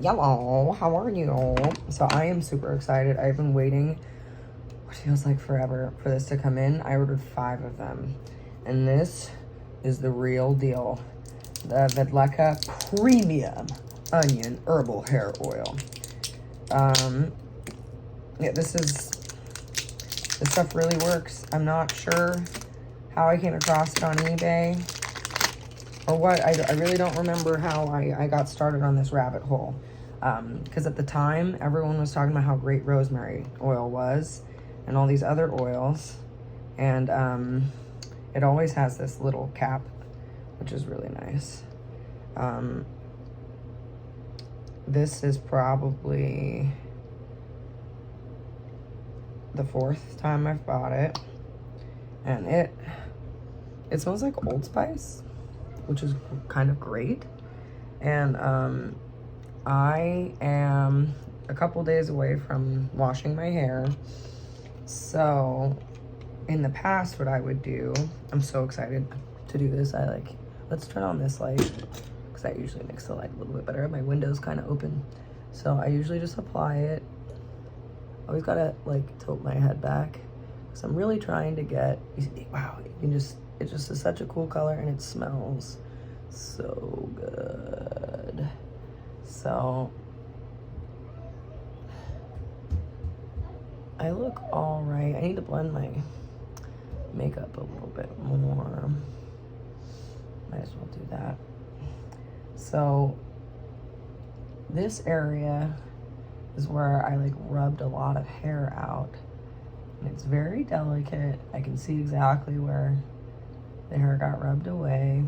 Hello, how are you? So I am super excited. I've been waiting what feels like forever for this to come in. I ordered 5 of them, and this is the real deal. The Vedleka Premium Onion Herbal Hair Oil. Yeah, this stuff really works. I'm not sure how I came across it on eBay or what. I really don't remember how I got started on this rabbit hole. Because at the time, everyone was talking about how great rosemary oil was and all these other oils. And it always has this little cap, which is really nice. This is probably the 4th time I've bought it. And it smells like Old Spice, which is kind of great. And I am a couple days away from washing my hair. So in the past, what I would do, I'm so excited to do this. Let's turn on this light because that usually makes the light a little bit better. My window's kind of open. So I usually just apply it. Always gotta like tilt my head back because I'm really trying to get, wow, it just is such a cool color and it smells so good. So I look all right. I need to blend my makeup a little bit more. Might as well do that. So this area is where I like rubbed a lot of hair out, and it's very delicate. I can see exactly where the hair got rubbed away,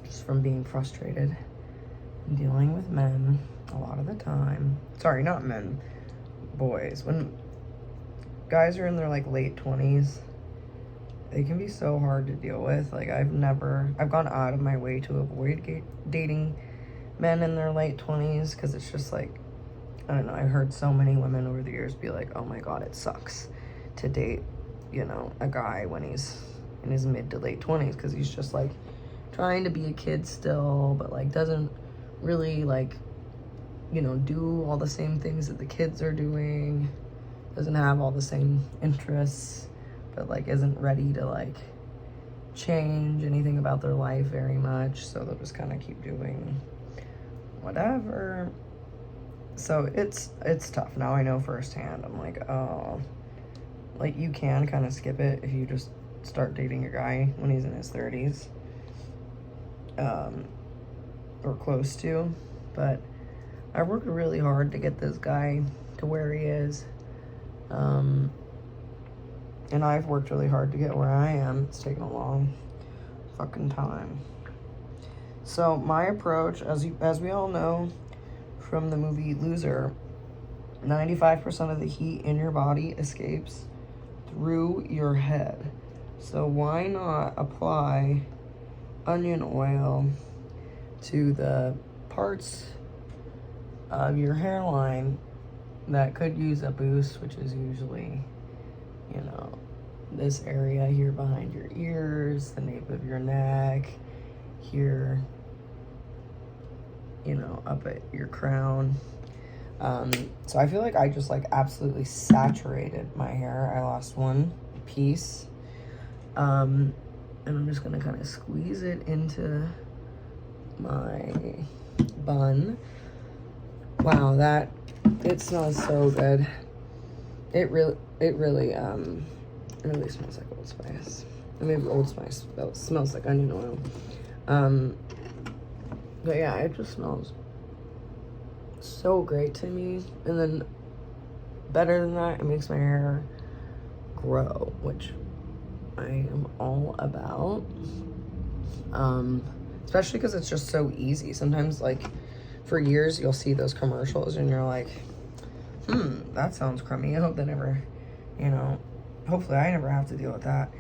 just from being frustrated and dealing with men a lot of the time. Sorry, not men, boys. When guys are in their like late 20s, they can be so hard to deal with. Like I've gone out of my way to avoid dating men in their late 20s because it's just like, I don't know, I've heard so many women over the years be like, oh my god, it sucks to date, you know, a guy when he's in his mid to late 20s because he's just like trying to be a kid still, but like doesn't really like, you know, do all the same things that the kids are doing, doesn't have all the same interests, but like isn't ready to like change anything about their life very much, so they'll just kind of keep doing whatever. So it's tough. Now I know firsthand. I'm like, oh, like you can kind of skip it if you just start dating a guy when he's in his 30s, or close to. But I worked really hard to get this guy to where he is, and I've worked really hard to get where I am. It's taken a long fucking time. So my approach, as we all know from the movie Loser, 95% of the heat in your body escapes through your head. So why not apply onion oil to the parts of your hairline that could use a boost, which is usually, you know, this area here behind your ears, the nape of your neck, here, you know, up at your crown. So I feel like I just like absolutely saturated my hair. I lost one piece. And I'm just gonna kind of squeeze it into my bun. Wow, it smells so good. It really smells like Old Spice. Or maybe Old Spice smells like onion oil. But yeah, it just smells so great to me. And then better than that, it makes my hair grow, which I am all about. Especially because it's just so easy. Sometimes, like, for years, you'll see those commercials and you're like, that sounds crummy. I hope that never, you know, hopefully I never have to deal with that.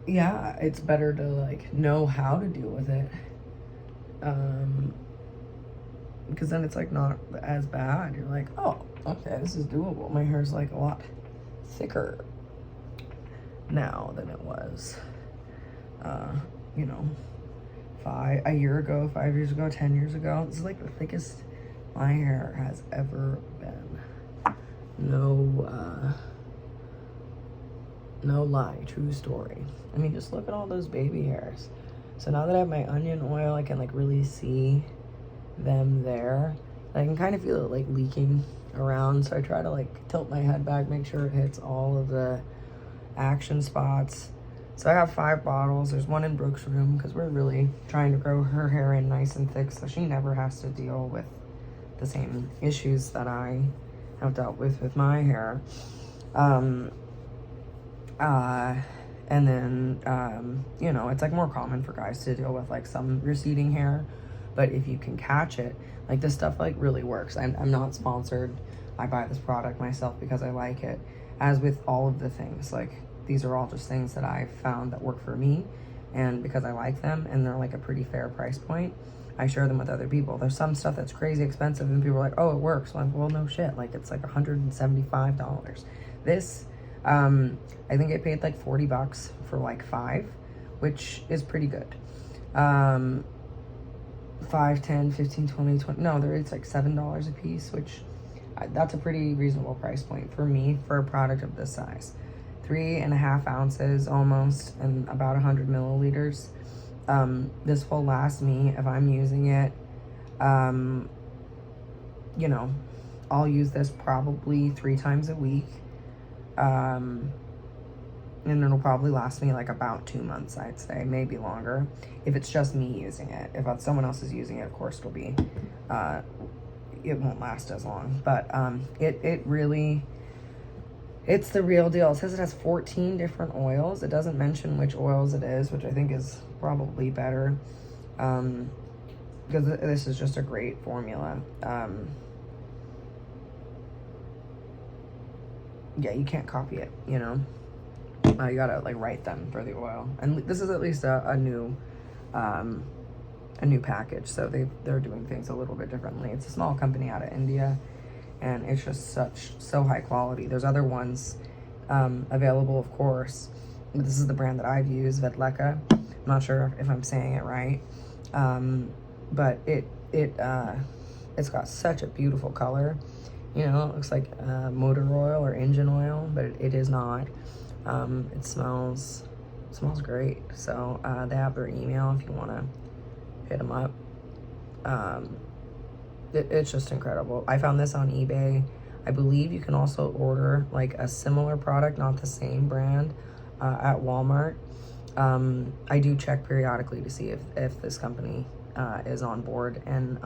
Yeah, it's better to like know how to deal with it, because then it's like not as bad. You're like, oh, okay, this is doable. My hair's like a lot thicker now than it was, you know, a year ago, 5 years ago, 10 years ago. This is like the thickest my hair has ever been. No lie, true story. I mean, just look at all those baby hairs. So now that I have my onion oil, I can like really see them there. I can kind of feel it like leaking around, so I try to like tilt my head back, make sure it hits all of the action spots. So I have 5 bottles. There's one in Brooke's room because we're really trying to grow her hair in nice and thick so she never has to deal with the same issues that I have dealt with my hair. And then, you know, it's like more common for guys to deal with like some receding hair, but if you can catch it, like this stuff like really works. I'm not sponsored. I buy this product myself because I like it. As with all of the things, like these are all just things that I've found that work for me, and because I like them and they're like a pretty fair price point, I share them with other people. There's some stuff that's crazy expensive and people are like, oh, it works. I'm like, well, no shit. Like it's like $175. This, I think I paid like $40 for like 5, which is pretty good. 5, 10, 15, 20, 20. No, it's like $7 a piece, which that's a pretty reasonable price point for me for a product of this size. 3.5 ounces almost, and about 100 milliliters. This will last me if I'm using it. You know, I'll use this probably 3 times a week. And it'll probably last me like about 2 months, I'd say, maybe longer, if it's just me using it. If someone else is using it, of course it'll be, it won't last as long. But it really, it's the real deal. It says it has 14 different oils. It doesn't mention which oils it is, which I think is probably better, because this is just a great formula. Yeah, you can't copy it, you know. You gotta like write them for the oil, and this is at least a new package, so they're doing things a little bit differently. It's a small company out of India, and it's just so high quality. There's other ones available, of course. This is the brand that I've used, Vedleka. I'm not sure if I'm saying it right, but it's got such a beautiful color. You know, it looks like motor oil or engine oil, but it is not. It smells great. So they have their email if you want to hit them up. It's just incredible. I found this on eBay. I believe you can also order like a similar product, not the same brand, at Walmart. I do check periodically to see if this company is on board, and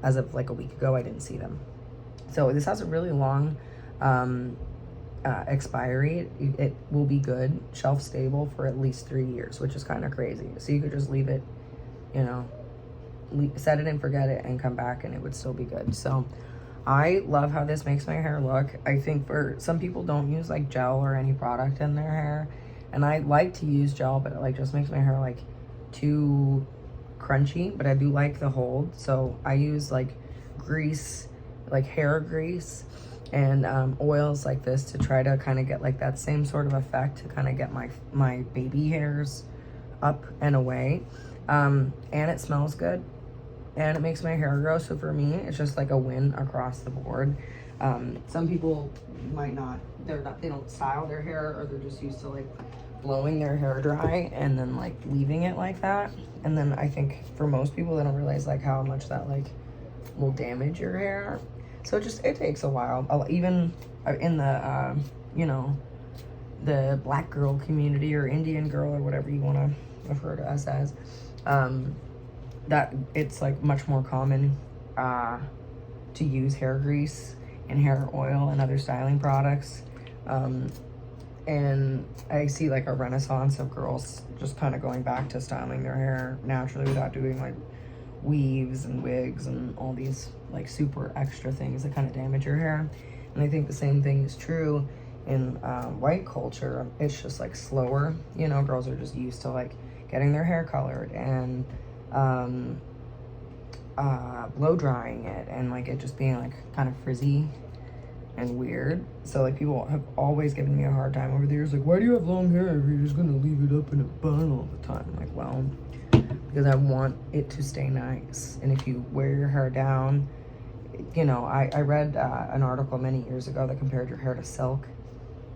as of like a week ago, I didn't see them. So this has a really long expiry. It will be good, shelf stable for at least 3 years, which is kind of crazy. So you could just leave it, you know, set it and forget it and come back and it would still be good. So I love how this makes my hair look. I think for some people don't use like gel or any product in their hair, and I like to use gel, but it like just makes my hair like too crunchy. But I do like the hold, so I use like grease, like hair grease, and oils like this to try to kind of get like that same sort of effect, to kind of get my baby hairs up and away. And it smells good, and it makes my hair grow. So for me, it's just like a win across the board. Some people might not, they don't style their hair, or they're just used to like blowing their hair dry and then like leaving it like that. And then I think for most people, they don't realize like how much that like will damage your hair. So it takes a while. Even in the, you know, the black girl community or Indian girl or whatever you want to refer to us as, that it's like much more common to use hair grease and hair oil and other styling products. And I see like a renaissance of girls just kind of going back to styling their hair naturally without doing like weaves and wigs and all these like super extra things that kind of damage your hair. And I think the same thing is true in white culture. It's just like slower, you know, girls are just used to like getting their hair colored and blow drying it, and like it just being like kind of frizzy and weird. So like people have always given me a hard time over the years, like, why do you have long hair if you're just gonna leave it up in a bun all the time? I'm like, well, because I want it to stay nice. And if you wear your hair down, you know, I read an article many years ago that compared your hair to silk,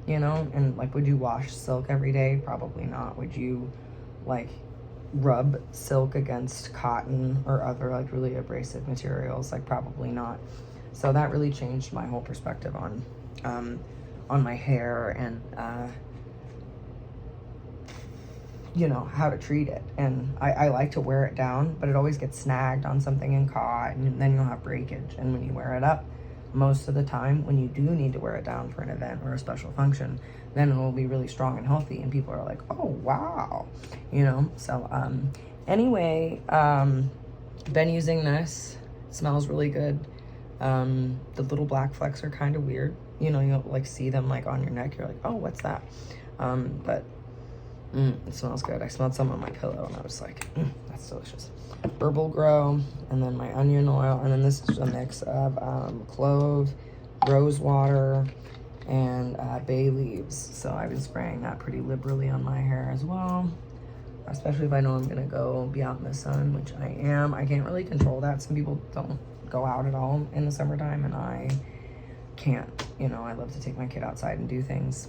you know, and like, would you wash silk every day? Probably not. Would you like rub silk against cotton or other like really abrasive materials? Like, probably not. So that really changed my whole perspective on my hair and you know, how to treat it. And I like to wear it down, but it always gets snagged on something and caught, and then you'll have breakage. And when you wear it up, most of the time, when you do need to wear it down for an event or a special function, then it will be really strong and healthy, and people are like, oh, wow, you know? So anyway, been using this. It smells really good. The little black flecks are kind of weird. You know, you'll like see them like on your neck. You're like, oh, what's that? But it smells good. I smelled some on my pillow and I was like, that's delicious. Herbal Grow, and then my onion oil, and then this is a mix of clove, rose water, and bay leaves. So I've been spraying that pretty liberally on my hair as well, especially if I know I'm gonna go be out in the sun, which I am. I can't really control that. Some people don't go out at all in the summertime, and I can't. You know, I love to take my kid outside and do things.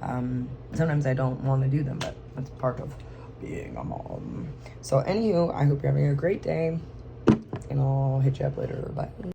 Sometimes I don't want to do them, but that's part of being a mom. So anywho, I hope you're having a great day, and I'll hit you up later. Bye.